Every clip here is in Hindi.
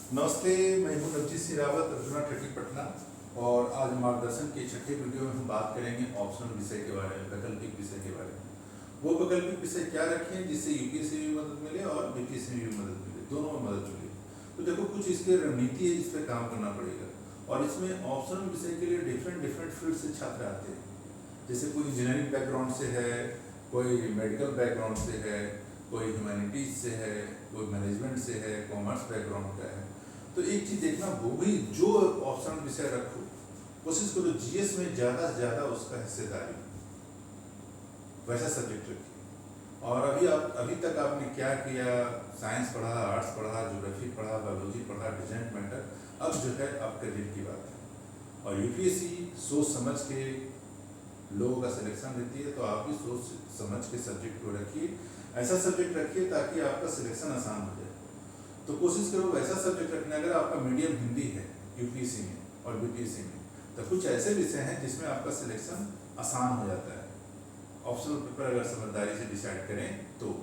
नमस्ते, मैं हूं नवजीत सिंह रावत, अर्जुना ठटी पटना। और आज मार्गदर्शन के छठे वीडियो में हम बात करेंगे ऑप्शनल विषय के बारे में, वैकल्पिक विषय के बारे में। वो वैकल्पिक विषय क्या रखें जिससे यूपीएससी में भी मदद मिले और बीपीएससी में भी मदद मिले, दोनों में मदद मिले। तो देखो, कुछ इसके रणनीति है जिस पर काम करना पड़ेगा। और इसमें ऑप्शनल विषय के लिए डिफरेंट डिफरेंट फील्ड से छात्र आते हैं। जैसे कोई इंजीनियरिंग बैकग्राउंड से है, कोई मेडिकल बैकग्राउंड से है, कोई ह्यूमैनिटीज से है, कोई मैनेजमेंट से है, कॉमर्स बैकग्राउंड का है। तो एक चीज देखना, वो भी जो ऑप्शनल विषय रखो, कोशिश करो जीएस में ज्यादा से ज्यादा उसका हिस्सेदारी, वैसा सब्जेक्ट रखिए। और अभी तक आपने क्या किया, साइंस पढ़ा, आर्ट्स पढ़ा, ज्योग्राफी पढ़ा, बायोलॉजी पढ़ा, डिजाइन मैटर, अब जो है अब करियर की बात है। और यूपीएससी सोच समझ के लोगों का सिलेक्शन देती है, तो आप भी सोच समझ के सब्जेक्ट को रखिए, ऐसा सब्जेक्ट रखिए ताकि आपका सिलेक्शन आसान हो जाए। तो कोशिश करो वैसा सब्जेक्ट रखना। अगर आपका मीडियम हिंदी है यूपीएससी में और बीपीएससी में, तो कुछ ऐसे विषय हैं जिसमें आपका सिलेक्शन आसान हो जाता है ऑप्शनल पेपर अगर समझदारी से डिसाइड करें तो।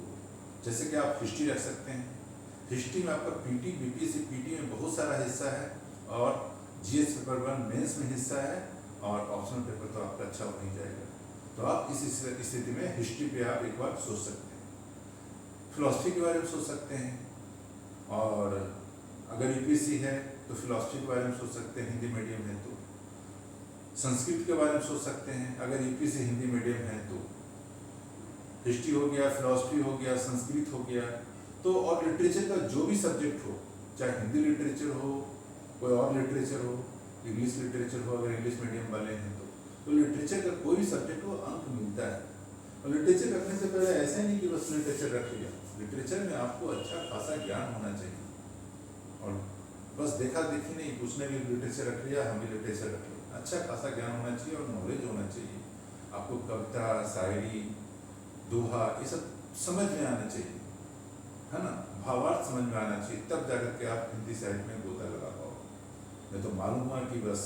जैसे कि आप हिस्ट्री रख सकते हैं। हिस्ट्री में आपका पीटी, बीपीएससी पीटी में बहुत सारा हिस्सा है, और जीएस पेपर 1 मेंस में हिस्सा है, और ऑप्शनल पेपर तो आपका अच्छा हो नहीं जाएगा। तो आप इस स्थिति में हिस्ट्री पे आप एक बार सोच सकते हैं। फिलॉसफी के बारे में सोच सकते हैं, और अगर यूपीएससी है तो फिलॉसफी के बारे में सोच सकते हैं, हिंदी मीडियम है तो। संस्कृत के बारे में सोच सकते हैं, अगर यूपीएससी हिंदी मीडियम है तो। हिस्ट्री हो गया, फिलॉसफी हो गया, संस्कृत हो गया। तो और लिटरेचर का जो भी सब्जेक्ट हो, चाहे हिंदी लिटरेचर हो, कोई और लिटरेचर हो, इंग्लिश लिटरेचर हो, अगर इंग्लिश मीडियम वाले हैं तो लिटरेचर का कोई भी सब्जेक्ट हो, अंक मिलता है। और लिटरेचर रखने से पहले ऐसा नहीं कि बस लिटरेचर रख लिया। लिटरेचर में आपको अच्छा खासा ज्ञान होना चाहिए, और बस देखा देखी नहीं, उसने भी लिटरेचर रख लिया, हम भी लिटरेचर रख लिया। अच्छा खासा ज्ञान होना चाहिए और नॉलेज होना चाहिए। आपको कविता, शायरी, दोहा, ये सब समझ में आना चाहिए, है ना, भावार्थ समझ में आना चाहिए, तब जाकर के आप हिंदी साहित्य में गोता लगा पाओ। नहीं तो मालूम हुआ कि बस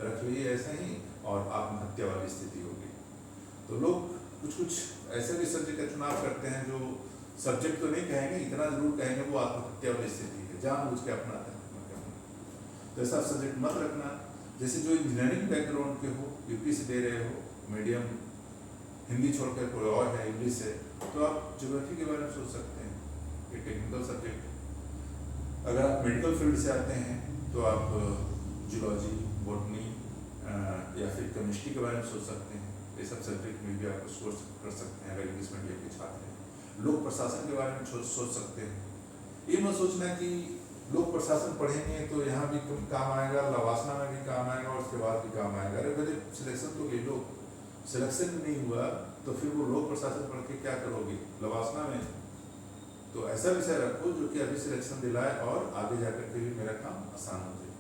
रख लिए ऐसे ही और आत्महत्या वाली स्थिति होगी। तो लोग कुछ कुछ ऐसे भी सब्जेक्ट का चुनाव करते हैं जो सब्जेक्ट तो नहीं कहेंगे, इतना जरूर कहेंगे वो आत्महत्या वाली स्थिति है, जानबूझ के अपना तो ऐसा सब्जेक्ट मत रखना। जैसे जो इंजीनियरिंग बैकग्राउंड के हो, यूपीएससी दे रहे हो, मीडियम हिंदी छोड़कर कोई और है, इंग्लिश है, तो आप ज्योग्राफी के बारे में सोच सकते हैं, ये टेक्निकल सब्जेक्ट। अगर आप मेडिकल फील्ड से आते हैं तो आप जूलॉजी, बॉटनी या फिर केमिस्ट्री के बारे में सोच सकते हैं। ये सब सब्जेक्ट में भी आप सोच कर सकते हैं अगर इंग्लिश मीडियम के छात्र हैं। लोक प्रशासन के बारे में सोच सकते हैं। ये मत सोचना कि लोक प्रशासन पढ़ेंगे तो यहाँ भी काम आएगा, लवासना में भी काम आएगा और उसके बाद भी काम आएगा। अरे पहले सिलेक्शन तो ले लो, सिलेक्शन नहीं हुआ तो फिर वो लोक प्रशासन पढ़ के क्या करोगे लवासना में। तो ऐसा विषय रखो जो कि अभी सिलेक्शन दिलाए और आगे जाकर के भी मेरा काम आसान हो जाए।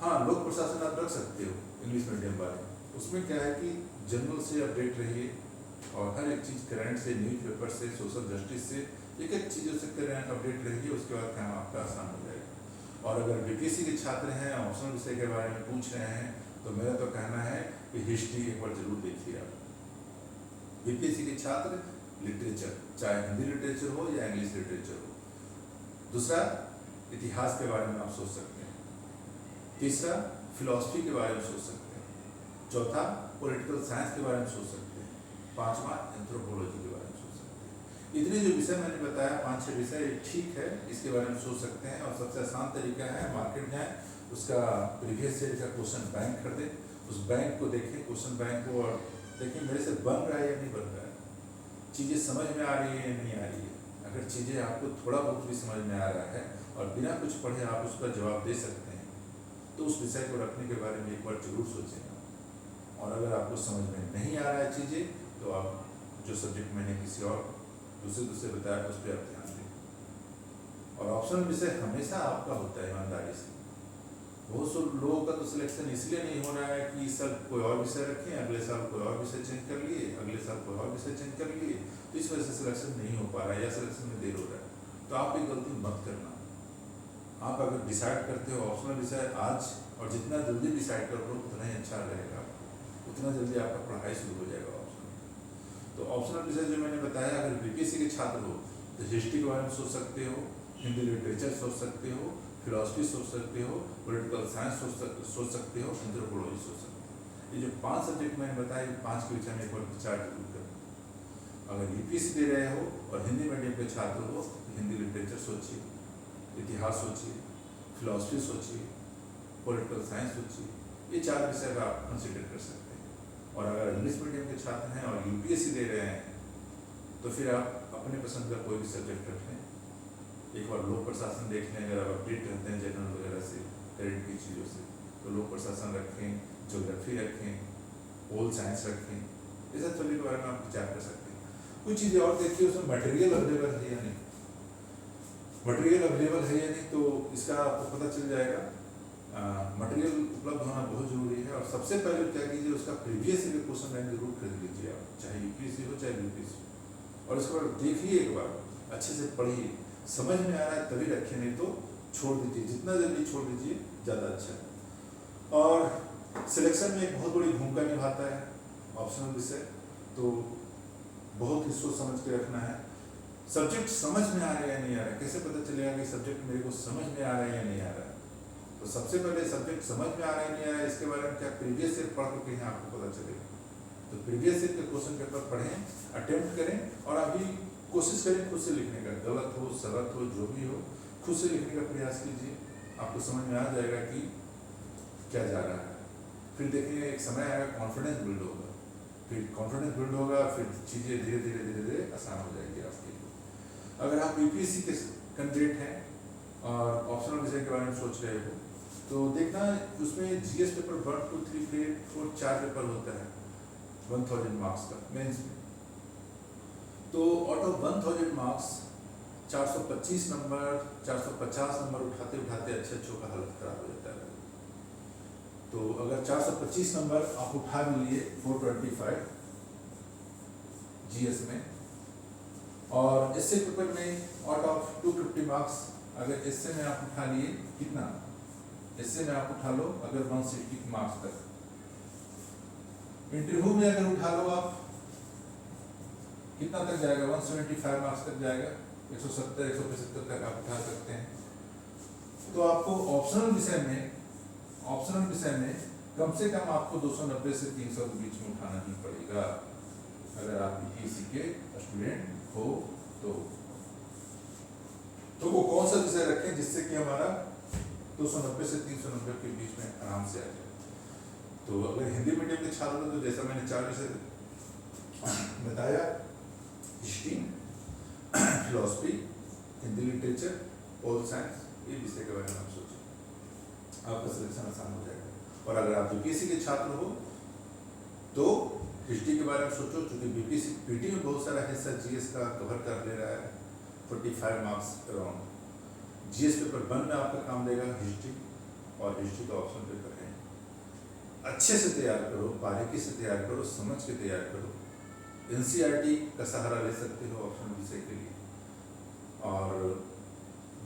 हाँ, लोक प्रशासन आप रख सकते हो इंग्लिश मीडियम वाले। उसमें क्या है कि जनरल से अपडेट रहिए और हर एक चीज़ करंट से, न्यूज़पेपर से, सोशल जस्टिस से, एक एक चीज़ों से करंट अपडेट रहिए, उसके बाद काम आपका आसान हो जाएगा। और अगर बीपीएससी के छात्र हैं, ऑप्शनल विषय के बारे में पूछ रहे हैं, तो मेरा तो कहना है कि हिस्ट्री एक बार जरूर देखिए आप। बीपीएससी के छात्र लिटरेचर, चाहे हिंदी लिटरेचर हो या इंग्लिश लिटरेचर हो। दूसरा, इतिहास के बारे में आप सोच सकते हैं। तीसरा, फिलॉसफी के बारे में सोच सकते हैं। चौथा, पॉलिटिकल साइंस के बारे में सोच सकते हैं। पांचवा, एंथ्रोपोलॉजी के बारे में सोच सकते हैं। इतने जो विषय मैंने बताया, 5-6 विषय, ठीक है, इसके बारे में सोच सकते हैं। और सबसे आसान तरीका है, मार्केट जाएं, उसका प्रीवियस ईयर का क्वेश्चन बैंक खरीदें, उस बैंक को देखें, क्वेश्चन बैंक को, और देखें मेरे से बन रहा है या नहीं बन रहा है, चीज़ें समझ में आ रही है या नहीं आ रही है। अगर चीज़ें आपको थोड़ा बहुत भी समझ में आ रहा है और बिना कुछ पढ़े आप उसका जवाब दे सकते हैं, तो उस विषय को रखने के बारे में एक बार जरूर सोचें। और अगर आपको समझ में नहीं आ रहा है चीज़ें, तो आप जो सब्जेक्ट मैंने किसी और दूसरे बताया उस पर आप ध्यान दें। और ऑप्शनल विषय हमेशा आपका होता है, ईमानदारी से। बहुत से लोगों का तो सिलेक्शन इसलिए नहीं हो रहा है कि इस साल कोई और विषय रखें, अगले साल कोई और विषय चेंज कर लिए, अगले साल कोई और विषय चेंज कर लिए, तो इस वजह से सिलेक्शन नहीं हो पा रहा है या सिलेक्शन में देर हो रहा है। तो आप ये गलती मत करना। आप अगर डिसाइड करते हो ऑप्शनल विषय आज, और जितना जल्दी डिसाइड कर लो उतना ही अच्छा रहेगा, उतना जल्दी आपका पढ़ाई शुरू हो जाएगा ऑप्शनल। तो ऑप्शनल विषय जो मैंने बताया, अगर बीपीएससी के छात्र हो तो हिस्ट्री के बारे में सोच सकते हो, हिंदी लिटरेचर सोच सकते हो, फिलॉसफी सोच सकते हो, पॉलिटिकल साइंस सोच सकते हो, एंथ्रोपोलॉजी सोच सकते हो। ये जो 5 सब्जेक्ट मैंने बताए, 5 के विषय में एक बार विचार जरूर करें। अगर यूपीएससी दे रहे हो और हिंदी मीडियम के छात्र हो तो हिंदी लिटरेचर सोचिए, इतिहास सोचिए, फिलॉसफी सोचिए, पॉलिटिकल साइंस सोचिए। ये 4 विषय का आप कंसिडर कर सकते हैं। और अगर इंग्लिश मीडियम के छात्र हैं और यूपीएससी दे रहे हैं तो फिर आप अपने पसंद का कोई भी सब्जेक्ट रख लें। एक बार लोक प्रशासन देख लें, अगर आप अपडेट रहते हैं जनरल वगैरह से, करंट की चीज़ों से, तो लोक प्रशासन रखें, ज्योग्राफी रखें, पोल साइंस रखें। ये सब सब्जेक्ट के बारे में आप विचार कर सकते हैं। कुछ चीज़ें और देखिए, उसमें मटेरियल अवेलेबल है या नहीं, मटेरियल अवेलेबल है या नहीं, तो इसका आपको पता चल जाएगा। मटेरियल उपलब्ध होना बहुत जरूरी है। और सबसे पहले क्या कीजिए, उसका प्रीवियस ईयर क्वेश्चन बैंक जरूर खरीद लीजिए आप, चाहे यूपीएससी हो चाहे यूपीएससी हो। और इसके बाद देखिए, एक बार अच्छे से पढ़िए, समझ में आ रहा है तभी रखिए, नहीं तो छोड़ दीजिए। जितना जल्दी छोड़ दीजिए ज़्यादा अच्छा है। और सिलेक्शन में एक बहुत बड़ी भूमिका निभाता है ऑप्शनल विषय, तो बहुत ही सोच समझ के रखना है। सब्जेक्ट समझ में आ रहा है या नहीं आ रहा है, कैसे पता चलेगा कि सब्जेक्ट मेरे को समझ में आ रहा है या नहीं आ रहा है। तो सबसे पहले सब्जेक्ट समझ में आ रहा है नहीं आ रहा है, इसके बारे में क्या प्रीवियस ईयर पढ़ के हैं आपको पता चलेगा। तो प्रीवियस ईयर के क्वेश्चन पेपर पढ़ें, अटेम्प्ट करें, और अभी कोशिश करें खुद से लिखने का, गलत हो सलत हो जो भी हो, खुद से लिखने का प्रयास कीजिए। आपको समझ में आ जाएगा कि क्या जा रहा है। फिर देखिए, एक समय आएगा कॉन्फिडेंस बिल्ड होगा, फिर कॉन्फिडेंस बिल्ड होगा, फिर चीज़ें धीरे धीरे आसान हो जाएगी आपके लिए। अगर आप यूपीएससी के कैंडिडेट हैं और ऑप्शनल विषय के बारे में सोच रहे हो, तो देखना उसमें जीएस पेपर 1, 2, 3, 4 4 पेपर होता है 1000 मार्क्स का मेंस में। तो out of 1000 marks 425 number 450 number उठाते उठाते अच्छे का हालत खराब हो जाता है। तो अगर 425 नंबर आप उठा भी लिए 425 जीएस में, और इससे पेपर में आउट ऑफ 250 मार्क्स अगर इससे में आप उठा लिए, कितना इससे में आप उठा लो अगर 160 मार्क्स तक, इंटरव्यू में अगर उठा लो आप कितना तक जाएगा, 175 मार्क्स तक जाएगा, 170 175 तक आप उठा सकते हैं। तो आपको ऑप्शनल विषय में कम से कम आपको 290 से 300 के बीच में उठाना ही पड़ेगा अगर आप यूपीएससी के स्टूडेंट हो। तो वो कौन सा विषय रखें जिससे कि हमारा 290 से 390 के बीच में आराम से आ जाए। तो अगर हिंदी मीडियम के छात्र हो तो जैसा मैंने 4 विषय बताया, history, philosophy, Hindi literature, pol science, ये विषय के बारे में आप सोचें, आपका सिलेक्शन आसान हो जाएगा। और अगर आप यूपीएससी के छात्र हो तो हिस्ट्री के बारे में सोचो, क्योंकि बीपीएससी पीटी में बहुत सारा हिस्सा जीएस का कवर कर ले रहा है, 45 मार्क्स अराउंड। जीएस पेपर 1 में आपका काम देगा हिस्ट्री, और हिस्ट्री का ऑप्शन पेपर है। अच्छे से तैयार करो, बारीकी से तैयार करो, समझ के तैयार करो। एनसीईआरटी का सहारा ले सकते हो ऑप्शनल विषय के लिए, और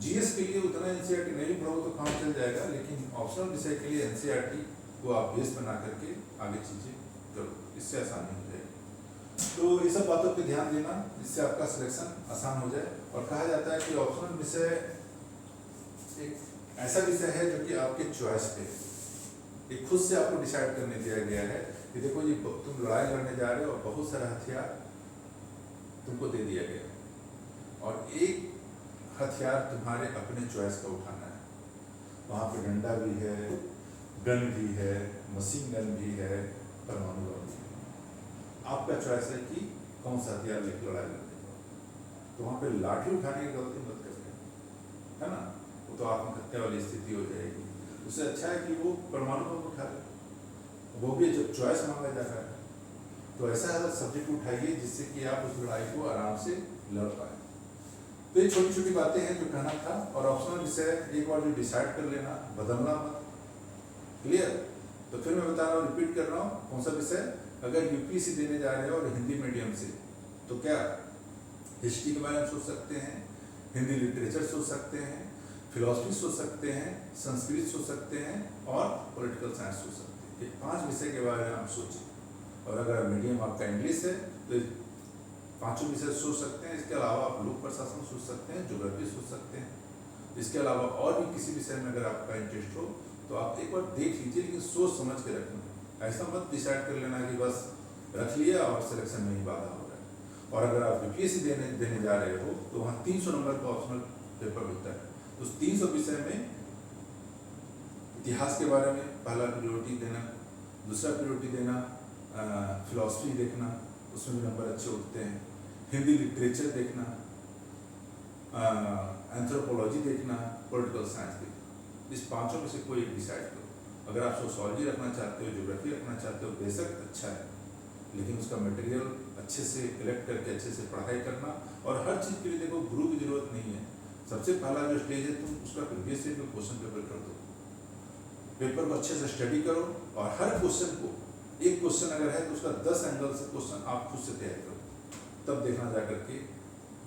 जीएस के लिए उतना एनसीईआरटी नहीं पढ़ो तो काम चल जाएगा, लेकिन ऑप्शनल विषय के लिए एनसीईआरटी को आप बेस बना करके आगे चीजें करो, इससे आसानी हो जाएगी। तो ये सब बातों पे ध्यान देना, जिससे आपका सिलेक्शन आसान हो जाए। और कहा जाता है कि ऑप्शनल विषय एक ऐसा विषय है जो कि आपके चॉइस पे, ये खुद से आपको डिसाइड करने दिया गया है कि देखो ये तुम लड़ाई लड़ने जा रहे हो और बहुत सारा हथियार तुमको दे दिया गया, और एक हथियार तुम्हारे अपने चॉइस का उठाना है। वहाँ पे डंडा भी है, गन भी है, मशीन गन भी है, परमाणु बम भी है। आपका चॉइस है कि कौन सा हथियार लेकर लड़ाई लड़ने का। तो वहाँ पे लाठी उठाने की गलती मत करें, है ना, वो तो आत्महत्या वाली स्थिति हो जाएगी। उससे अच्छा है कि वो परमाणु बम उठा ले, वो भी जब चॉइस मांगा जा रहा है। तो ऐसा सब्जेक्ट उठाइए जिससे कि आप उस लड़ाई को आराम से लड़ पाए। तो ये छोटी छोटी बातें हैं जो कहना था। और ऑप्शनल विषय एक बार जो डिसाइड कर लेना, बदलना मत। क्लियर? तो फिर मैं बता रहा हूँ, रिपीट कर रहा हूँ, कौन सा विषय, अगर यूपीएससी देने जा रहे हो और हिंदी मीडियम से, तो क्या हिस्ट्री के बारे में सोच सकते हैं, हिंदी लिटरेचर सोच सकते हैं, फिलॉसफी सोच सकते हैं, संस्कृत सोच सकते हैं, और पॉलिटिकल साइंस सोच सकते हैं। ये 5 विषय के बारे में आप सोचें। और अगर मीडियम आपका इंग्लिश है तो 5 विषय सोच सकते हैं। इसके अलावा आप लोक प्रशासन सोच सकते हैं, ज्योग्राफी सोच सकते हैं, इसके अलावा और भी किसी विषय में अगर आपका इंटरेस्ट हो तो आप एक बार देख लीजिए, लेकिन सोच समझ के रखना। ऐसा मत डिसाइड कर लेना कि बस रख लिया और सिलेक्शन में ही बाधा हो रहा है। और अगर आप यूपीएससी देने जा रहे हो तो वहाँ 300 नंबर का ऑप्शनल पेपर होता है। उस 300 विषय में इतिहास के बारे में पहला प्रायोरिटी देना, दूसरा प्रायोरिटी देना फिलॉसफी देखना, उसमें भी नंबर अच्छे उठते हैं, हिंदी लिटरेचर देखना, एंथ्रोपोलॉजी देखना, पॉलिटिकल साइंस देखना। इस पांचों में से कोई एक डिसाइड करो। अगर आप सोशियोलॉजी रखना चाहते हो, ज्योग्राफी रखना चाहते हो, बेशक अच्छा है, लेकिन उसका मटेरियल अच्छे से कलेक्ट करके अच्छे से पढ़ाई करना। और हर चीज़ के लिए देखो गुरु की जरूरत नहीं है। सबसे पहला जो स्टेज है, तुम उसका प्रीवियस ईयर का क्वेश्चन पेपर कर दो, पेपर को अच्छे से स्टडी करो और हर क्वेश्चन को, एक क्वेश्चन अगर है तो उसका 10 एंगल से क्वेश्चन आप खुद से तैयार करो। तब देखना जा करके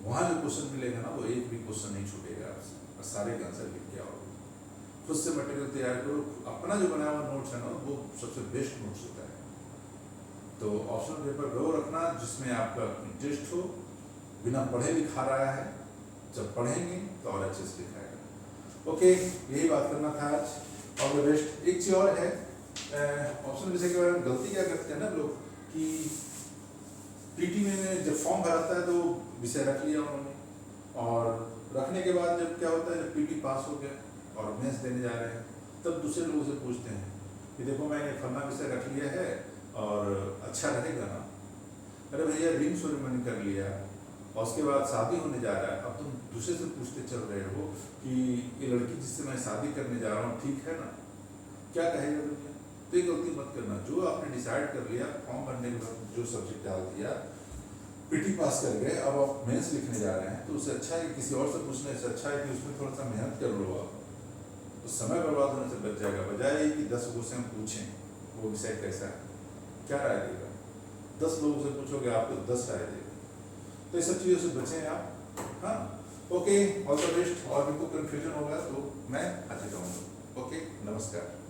वहाँ जो क्वेश्चन मिलेगा ना, वो एक भी क्वेश्चन नहीं छूटेगा आपसे और सारे के आंसर लिख के आओगे। खुद से मटेरियल तैयार करो। अपना जो बनाया हुआ नोट्स है ना, वो सबसे बेस्ट नोट्स होता है। तो ऑप्शनल पेपर वो रखना जिसमें आपका इंटरेस्ट हो, बिना पढ़े लिखा रहा है। जब पढ़ेंगे तो और अच्छे से लिखाएगा। ओके, यही बात करना था आज। All the best. एक चीज और है, ऑप्शनल विषय के बारे में गलती क्या करते हैं ना लोग कि पीटी में जब फॉर्म भराता है तो विषय रख लिया उन्होंने, और रखने के बाद जब क्या होता है, जब पीटी पास हो गया और मेंस देने जा रहे हैं, तब दूसरे लोगों से पूछते हैं कि देखो मैंने फलना विषय रख लिया है और अच्छा रहेगा ना। अरे भैया, रिंग सेरेमनी कर लिया और उसके बाद शादी होने जा रहा है, अब तुम दूसरे से पूछते चल रहे हो कि ये लड़की जिससे मैं शादी करने जा रहा हूँ ठीक है ना, क्या कहेगा दुनिया। तो ये गलती मत करना। जो आपने डिसाइड कर लिया, फॉर्म भरने के बाद जो सब्जेक्ट डाल दिया, पीटी पास कर गए, अब आप मेंस लिखने जा रहे हैं, तो उससे अच्छा है कि किसी और से पूछने से अच्छा है कि उसमें थोड़ा सा मेहनत कर लो आप, तो समय बर्बाद होने से बच जाएगा। बजाय कि 10 लोगों से हम पूछें वो विषय कैसा है, क्या राय देगा। 10 लोगों से पूछोगे आपको 10 राय देगा। तो ये सब चीज़ों से बचें आप। हाँ, ओके, ऑल द बेस्ट। और भी कोई कन्फ्यूजन होगा तो मैं हाजिर रहूँगा। ओके, नमस्कार।